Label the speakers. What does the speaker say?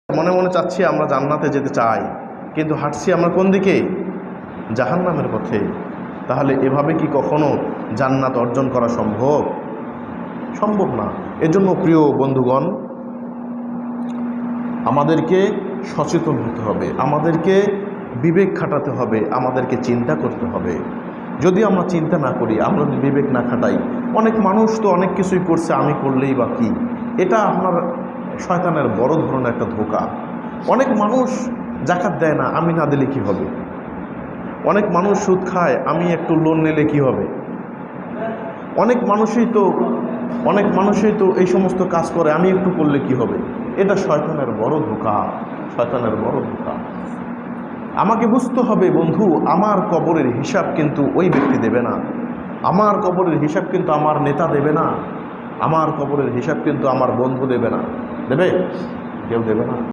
Speaker 1: মনে মনে চাচ্ছি আমরা জান্নাতে যেতে চাই, কিন্তু হাঁটছি আমরা কোন দিকে? জাহান্নামের পথে। তাহলে এভাবে কি কখনো জান্নাত অর্জন করা সম্ভব? সম্ভব না। এজন্য প্রিয় বন্ধুগণ, আমাদেরকে সচেতন হতে হবে, আমাদেরকে বিবেক খাটাতে হবে, আমাদেরকে চিন্তা করতে হবে। যদি আমরা চিন্তা না করি, আমরা যদি বিবেক না খাটাই, অনেক মানুষ তো অনেক কিছুই করছে, আমি করলেই বা কি? এটা আপনার শয়তানের বড় ধরনের একটা ধোঁকা। অনেক মানুষ জাকাত দেয় না, আমি না দিলে কী হবে? অনেক মানুষ সুদ খায়, আমি একটু লোন নিলে কি হবে? অনেক মানুষই তো এই সমস্ত কাজ করে, আমি একটু করলে কি হবে? এটা শয়তানের বড় ধোঁকা, শয়তানের বড় ধোঁকা। আমাকে বুঝতে হবে বন্ধু, আমার কবরের হিসাব কিন্তু ওই ব্যক্তি দেবে না, আমার কবরের হিসাব কিন্তু আমার নেতা দেবে না, আমার কবরের হিসাব কিন্তু আমার বন্ধু দেবে না। দেবে? কেউ দেবে না।